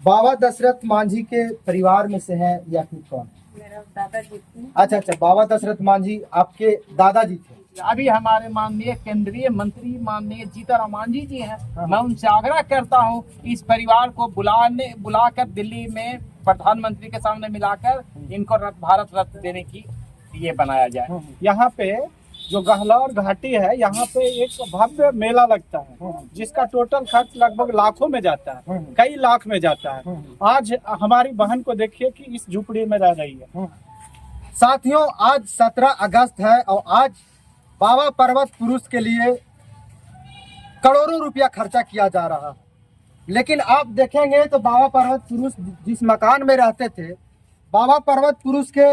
बाबा दशरथ मांझी के परिवार में से हैं या फिर कौन? मेरा दादाजी थे। अच्छा, बाबा दशरथ मांझी आपके दादाजी थे। अभी हमारे माननीय केंद्रीय मंत्री माननीय जीतन मांझी जी हैं। मैं उनसे आग्रह करता हूं इस परिवार को बुलाकर दिल्ली में प्रधानमंत्री के सामने मिलाकर इनको भारत रत्न देने की ये बनाया जाए। यहाँ पे जो गहलौर घाटी है, यहाँ पे एक भव्य मेला लगता है जिसका टोटल खर्च लगभग लाखों में जाता है, कई लाख में जाता है। आज हमारी बहन को देखिए कि इस झुपड़ी में रह रही है। साथियों, आज 17 अगस्त है और आज बाबा पर्वत पुरुष के लिए करोड़ों रुपया खर्चा किया जा रहा है। लेकिन आप देखेंगे तो बाबा पर्वत पुरुष जिस मकान में रहते थे, बाबा पर्वत पुरुष के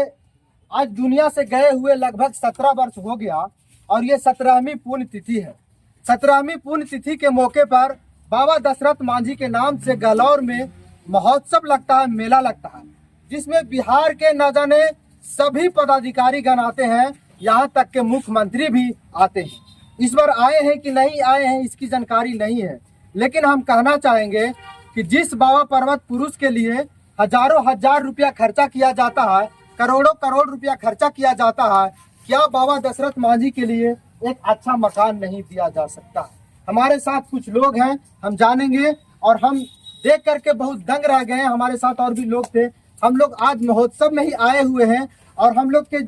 आज दुनिया से गए हुए लगभग 17 वर्ष हो गया और ये 17वीं पुण्यतिथि है। 17वीं पुण्यतिथि के मौके पर बाबा दशरथ मांझी के नाम से गहलौर में महोत्सव लगता है, मेला लगता है, जिसमें बिहार के न जाने सभी पदाधिकारी गण आते हैं, यहाँ तक के मुख्यमंत्री भी आते हैं। इस बार आए हैं कि नहीं आए हैं इसकी जानकारी नहीं है, लेकिन हम कहना चाहेंगे कि जिस बाबा पर्वत पुरुष के लिए हजारों हजार रुपया खर्चा किया जाता है, करोड़ों करोड़ रुपया खर्चा किया जाता है, क्या बाबा दशरथ मांझी के लिए एक अच्छा मकान नहीं दिया जा सकता? हमारे साथ कुछ लोग हैं, हम जानेंगे और हम देख करके बहुत दंग रह गए हैं। हमारे साथ और भी लोग थे। हम लोग आज महोत्सव में ही आए हुए हैं और हम लोग के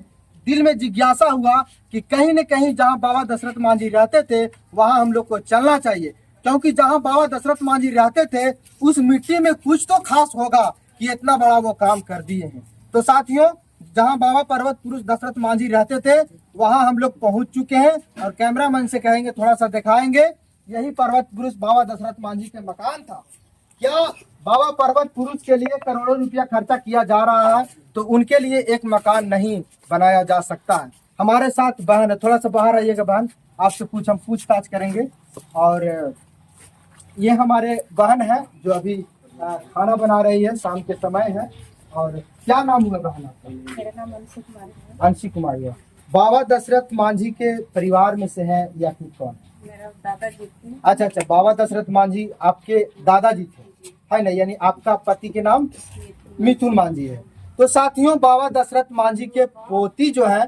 दिल में जिज्ञासा हुआ कि कहीं न कहीं जहां बाबा दशरथ मांझी रहते थे वहां हम लोग को चलना चाहिए, क्योंकि जहां बाबा दशरथ मांझी रहते थे उस मिट्टी में कुछ तो खास होगा कि इतना बड़ा वो काम कर दिए हैं। तो साथियों, जहां बाबा पर्वत पुरुष दशरथ मांझी रहते थे वहां हम लोग पहुंच चुके हैं और कैमरामैन से कहेंगे थोड़ा सा दिखाएंगे। यही पर्वत पुरुष बाबा दशरथ मांझी के मकान था। क्या बाबा पर्वत पुरुष के लिए करोड़ों रुपया खर्चा किया जा रहा है तो उनके लिए एक मकान नहीं बनाया जा सकता है? हमारे साथ बहन है, थोड़ा सा बाहर आइएगा बहन, आपसे हम पूछताछ करेंगे। और ये हमारे बहन है जो अभी खाना बना रही है, शाम के समय है। और क्या नाम हुआ बहन आपका? मेरा नाम अंशी कुमारी है। अंशी कुमारी है। बाबा दशरथ मांझी के परिवार में से हैं या फिर कौन? मेरा दादाजी थे। अच्छा, बाबा दशरथ मांझी आपके दादाजी थे, है ना? यानी आपका पति के नाम मिथुन मांझी है। तो साथियों, बाबा दशरथ मांझी के पोती जो है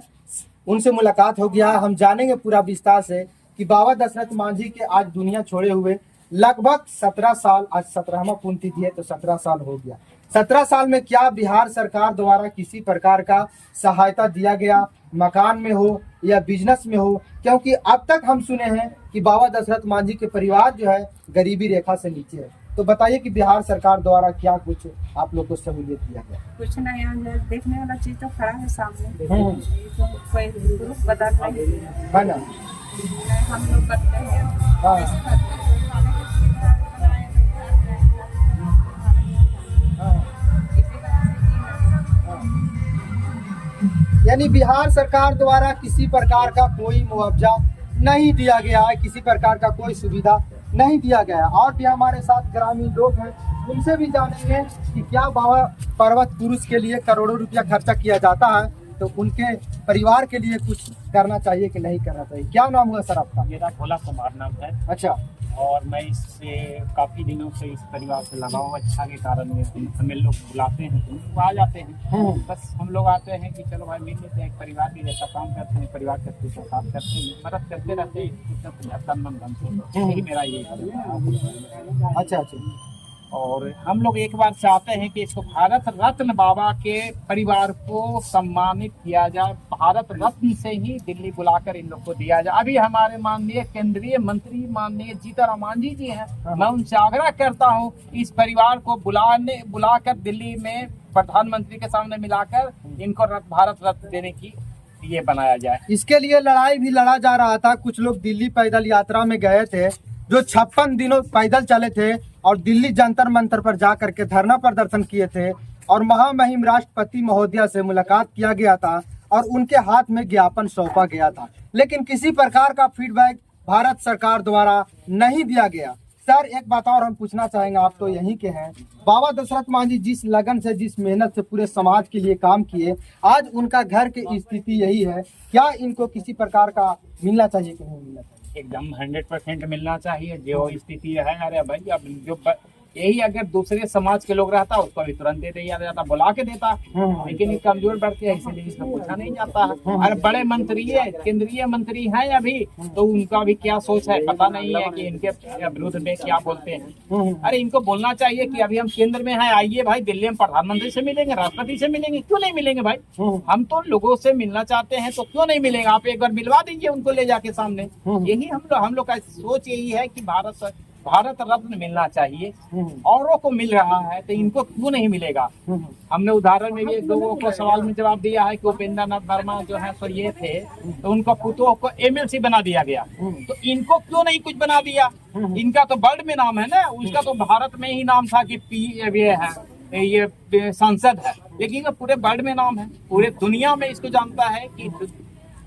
उनसे मुलाकात हो गया। हम जानेंगे पूरा विस्तार से कि बाबा दशरथ मांझी के आज दुनिया छोड़े हुए लगभग 17 साल, आज 17वां पुण्यतिथि है तो 17 साल हो गया। 17 साल में क्या बिहार सरकार द्वारा किसी प्रकार का सहायता दिया गया, मकान में हो या बिजनेस में हो? क्योंकि अब तक हम सुने हैं कि बाबा दशरथ मांझी के परिवार जो है गरीबी रेखा से नीचे है। तो बताइए कि बिहार सरकार द्वारा क्या कुछ आप लोग को सहूलियत दिया गया? कुछ ना, यहाँ देखने वाला चीज तो खड़ा है सामने। तो कोई प्रूफ बता नहीं है ना? हम लोग करते हैं। हाँ। यानी बिहार सरकार द्वारा किसी प्रकार का कोई मुआवजा नहीं दिया गया है, किसी प्रकार का कोई सुविधा नहीं दिया गया है। और भी हमारे साथ ग्रामीण लोग हैं, उनसे भी जानेंगे कि क्या बाबा पर्वत पुरुष के लिए करोड़ों रुपया खर्चा किया जाता है तो उनके परिवार के लिए कुछ करना चाहिए कि नहीं करना चाहिए? क्या नाम हुआ सर आपका? मेरा भोला कुमार नाम है। अच्छा। और मैं इससे काफी दिनों से इस परिवार से लगा हुआ अच्छा के कारण हमें लोग बुलाते हैं तो आ जाते हैं। बस हम लोग आते हैं कि चलो भाई मिल लेते हैं, एक परिवार भी जैसा काम करते हैं, परिवार के साथ करते हैं, मदद करते रहते हैं। यही मेरा ये है। अच्छा। और हम लोग एक बार चाहते हैं कि इसको भारत रत्न बाबा के परिवार को सम्मानित किया जाए, भारत रत्न से ही दिल्ली बुलाकर इन लोग को दिया जाए। अभी हमारे माननीय केंद्रीय मंत्री माननीय जीतन मांझी जी हैं। मैं उनसे आग्रह करता हूं इस परिवार को बुलाकर दिल्ली में प्रधानमंत्री के सामने मिलाकर इनको भारत रत्न देने की ये बनाया जाए। इसके लिए लड़ाई भी लड़ा जा रहा था। कुछ लोग दिल्ली पैदल यात्रा में गए थे, जो 56 दिनों पैदल चले थे और दिल्ली जंतर मंतर पर जा करके धरना प्रदर्शन किए थे और महामहिम राष्ट्रपति महोदया से मुलाकात किया गया था और उनके हाथ में ज्ञापन सौंपा गया था, लेकिन किसी प्रकार का फीडबैक भारत सरकार द्वारा नहीं दिया गया। सर, एक बात और हम पूछना चाहेंगे, आप तो यहीं के हैं। बाबा दशरथ मांझी जिस लगन से, जिस मेहनत से पूरे समाज के लिए काम किए, आज उनका घर की स्थिति यही है, क्या इनको किसी प्रकार का मिलना चाहिए कि नहीं मिलना चाहिए? एकदम 100% मिलना चाहिए। जो स्थिति है, अरे भाई अब जो यही अगर दूसरे समाज के लोग रहता उसको भी तुरंत दे दिया जाता, बुला के देता। लेकिन ये कमजोर बढ़ते हैं इसलिए इसको पूछा नहीं जाता है। और बड़े मंत्री है, केंद्रीय मंत्री हैं अभी, तो उनका भी क्या सोच है पता नहीं है कि इनके विरुद्ध में क्या बोलते हैं। अरे इनको बोलना चाहिए कि अभी हम केंद्र में हैं, आइए भाई दिल्ली में प्रधानमंत्री से मिलेंगे, राष्ट्रपति से मिलेंगे, क्यों नहीं मिलेंगे भाई? हम तो लोगों से मिलना चाहते हैं तो क्यों नहीं मिलेंगे? आप एक बार मिलवा दीजिए उनको ले जाके सामने। यही हम लोग का सोच यही है कि भारत रत्न मिलना चाहिए। औरों को मिल रहा है तो इनको क्यों नहीं मिलेगा? हमने उदाहरण में भी एक लोगों को सवाल में जवाब दिया है कि उपेंद्र नाथ वर्मा जो है तो ये थे, तो उनको पुतों को MLC बना दिया गया, तो इनको क्यों नहीं कुछ बना दिया? इनका तो वर्ल्ड में नाम है ना, उसका तो भारत में ही नाम था कि ये सांसद है, लेकिन पूरे वर्ल्ड में नाम है, पूरे दुनिया में इसको जानता है कि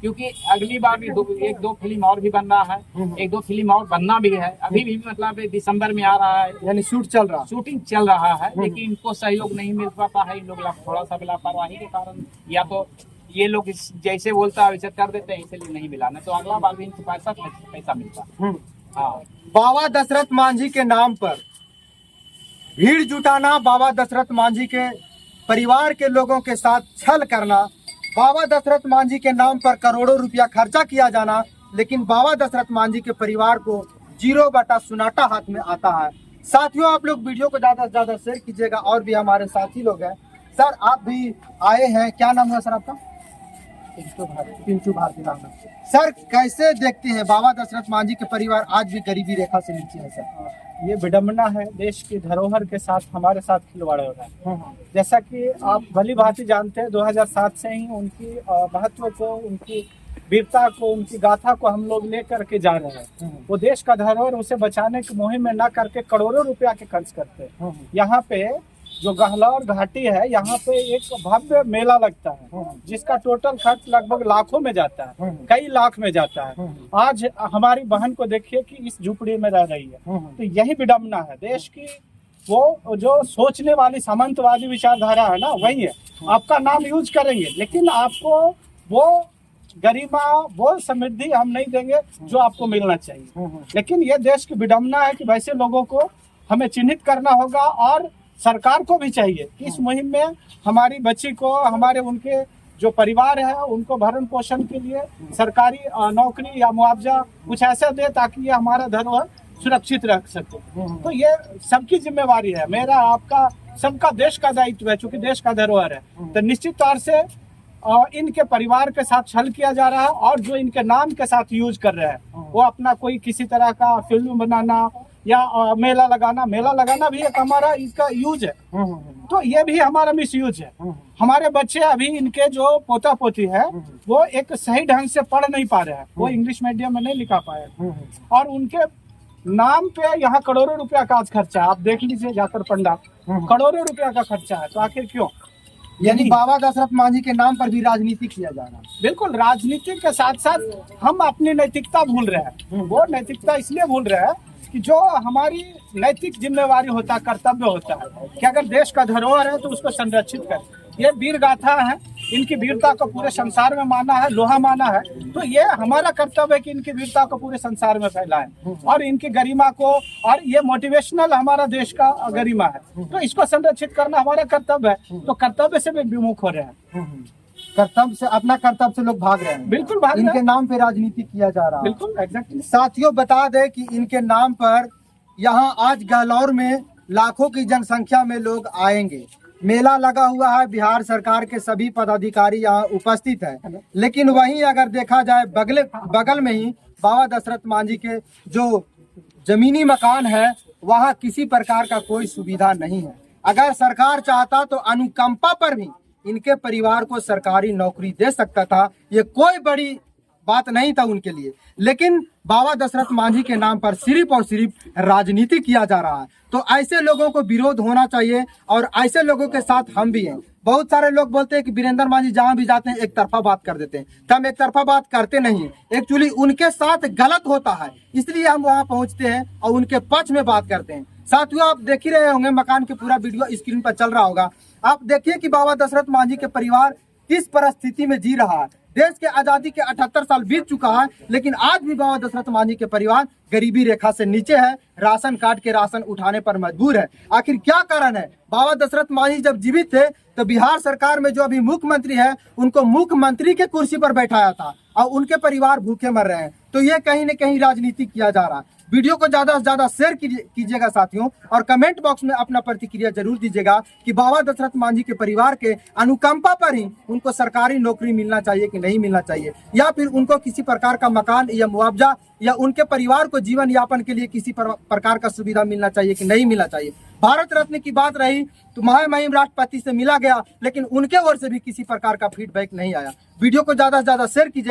क्योंकि अगली बार भी एक दो फिल्म और भी बन रहा है, एक दो फिल्म और बनना भी है, अभी भी मतलब दिसंबर में आ रहा है, यानी शूटिंग चल रहा है। लेकिन इनको सहयोग नहीं मिल पाता है। इन लोग थोड़ा सा लापरवाही के कारण, या तो ये लोग जैसे बोलता है वैसे कर देते हैं, इसलिए नहीं मिला, नहीं तो अगला बार भी इनको पैसा मिलता। हाँ, बाबा दशरथ मांझी के नाम पर भीड़ जुटाना, बाबा दशरथ मांझी के परिवार के लोगों के साथ छल करना, बाबा दशरथ मांझी के नाम पर करोड़ों रुपया खर्चा किया जाना, लेकिन बाबा दशरथ मांझी के परिवार को 0 सुनाटा हाथ में आता है। साथियों, आप लोग वीडियो को ज्यादा से ज्यादा शेयर कीजिएगा। और भी हमारे साथी लोग हैं। सर आप भी आए हैं, क्या नाम है सर आपका? पिंटू भारती नाम है। सर कैसे देखते हैं बाबा दशरथ मांझी के परिवार आज भी गरीबी रेखा से नीचे है? सर ये विडम्बना है, देश की धरोहर के साथ हमारे साथ खिलवाड़ हो रहा है। जैसा कि आप भली भांति जानते हैं, 2007 से ही उनकी महत्व को, उनकी वीरता को, उनकी गाथा को हम लोग लेकर के जा रहे हैं। वो देश का धरोहर, उसे बचाने की मुहिम में न करके करोड़ों रुपया के खर्च करते हैं। यहाँ पे जो गहलौर घाटी है, यहाँ पे एक भव्य मेला लगता है जिसका टोटल खर्च लगभग लाखों में जाता है, कई लाख में जाता है। आज हमारी बहन को देखिए कि इस झुपड़ी में रह रही है, तो यही विडम्बना है देश की। वो जो सोचने वाली सामंतवादी विचारधारा है ना, वही है। आपका नाम यूज करेंगे, लेकिन आपको वो गरिमा, वो समृद्धि हम नहीं देंगे जो आपको मिलना चाहिए। लेकिन ये देश की विडम्बना है कि वैसे लोगों को हमें चिन्हित करना होगा, और सरकार को भी चाहिए कि इस मुहिम में हमारी बच्ची को, हमारे उनके जो परिवार है उनको भरण पोषण के लिए सरकारी नौकरी या मुआवजा कुछ ऐसा दे ताकि ये हमारा धरोहर सुरक्षित रख सके। तो ये सबकी जिम्मेवारी है, मेरा, आपका, सबका, देश का दायित्व है। चूंकि देश का धरोहर है तो निश्चित तौर से इनके परिवार के साथ छल किया जा रहा है, और जो इनके नाम के साथ यूज कर रहे हैं वो अपना कोई किसी तरह का फिल्म बनाना या मेला लगाना भी एक हमारा इसका यूज है। तो ये भी हमारा मिस यूज है। हमारे बच्चे अभी, इनके जो पोता पोती है, वो एक सही ढंग से पढ़ नहीं पा रहे हैं, वो इंग्लिश मीडियम में नहीं लिखा पाए, और उनके नाम पे यहाँ करोड़ों रुपया का खर्चा है। आप देख लीजिए जाकर पंडा, करोड़ों रुपया का खर्चा है। तो आखिर क्यों? यानी बाबा दशरथ मांझी के नाम पर भी राजनीति किया जा रहा है। बिल्कुल, राजनीति के साथ साथ हम अपनी नैतिकता भूल रहे हैं। वो नैतिकता इसलिए भूल रहे हैं कि जो हमारी नैतिक जिम्मेवारी होता है, कर्तव्य होता है कि अगर देश का धरोहर है तो उसको संरक्षित करें। ये वीर गाथा है, इनकी वीरता को पूरे संसार में माना है, लोहा माना है। तो ये हमारा कर्तव्य है कि इनकी वीरता को पूरे संसार में फैलाएं, और इनकी गरिमा को, और ये मोटिवेशनल हमारा देश का गरिमा है, तो इसको संरक्षित करना हमारा कर्तव्य है। तो कर्तव्य से भी विमुख हो रहे हैं, अपना कर्तव्य से लोग भाग रहे हैं। बिल्कुल भाग रहे हैं। इनके नाम पे राजनीति किया जा रहा है। बिल्कुल, एग्जैक्टली। साथियों, बता दें कि इनके नाम पर यहाँ आज गहलौर में लाखों की जनसंख्या में लोग आएंगे। मेला लगा हुआ है, बिहार सरकार के सभी पदाधिकारी यहाँ उपस्थित हैं। लेकिन वहीं अगर देखा जाए बगल में ही बाबा दशरथ मांझी के जो जमीनी मकान है, वहाँ किसी प्रकार का कोई सुविधा नहीं है। अगर सरकार चाहता तो अनुकंपा पर भी इनके परिवार को सरकारी नौकरी दे सकता था, ये कोई बड़ी बात नहीं था उनके लिए। लेकिन बाबा दशरथ मांझी के नाम पर सिर्फ और सिर्फ राजनीति किया जा रहा है। तो ऐसे लोगों को विरोध होना चाहिए, और ऐसे लोगों के साथ हम भी हैं। बहुत सारे लोग बोलते हैं कि वीरेंद्र मांझी जहां भी जाते हैं एक तरफा बात कर देते हैं, तो हम एक तरफा बात करते नहीं। एक्चुअली उनके साथ गलत होता है, इसलिए हम वहां पहुंचते हैं और उनके पक्ष में बात करते हैं। साथियों, आप देख ही रहे होंगे, मकान के पूरा वीडियो स्क्रीन पर चल रहा होगा। आप देखिए कि बाबा दशरथ मांझी के परिवार किस परिस्थिति में जी रहा है। देश के आजादी के 78 साल बीत चुका है, लेकिन आज भी बाबा दशरथ मांझी के परिवार गरीबी रेखा से नीचे है, राशन कार्ड के राशन उठाने पर मजबूर है। आखिर क्या कारण है? बाबा दशरथ मांझी जब जीवित थे तो बिहार सरकार में जो अभी मुख्यमंत्री है उनको मुख्यमंत्री के कुर्सी पर बैठाया था और उनके परिवार भूखे मर रहे हैं। तो ये कहीं न कहीं राजनीति किया जा रहा है। वीडियो को ज्यादा से ज्यादा शेयर कीजिएगा साथियों, और कमेंट बॉक्स में अपना प्रतिक्रिया जरूर दीजिएगा कि बाबा दशरथ मांझी के परिवार के अनुकंपा पर ही उनको सरकारी नौकरी मिलना चाहिए कि नहीं मिलना चाहिए, या फिर उनको किसी प्रकार का मकान या मुआवजा या उनके परिवार को जीवन यापन के लिए किसी प्रकार का सुविधा मिलना चाहिए कि नहीं मिलना चाहिए। भारत रत्न की बात रही तो महामहिम राष्ट्रपति से मिला गया, लेकिन उनके ओर से भी किसी प्रकार का फीडबैक नहीं आया। वीडियो को ज्यादा से ज्यादा शेयर कीजिएगा।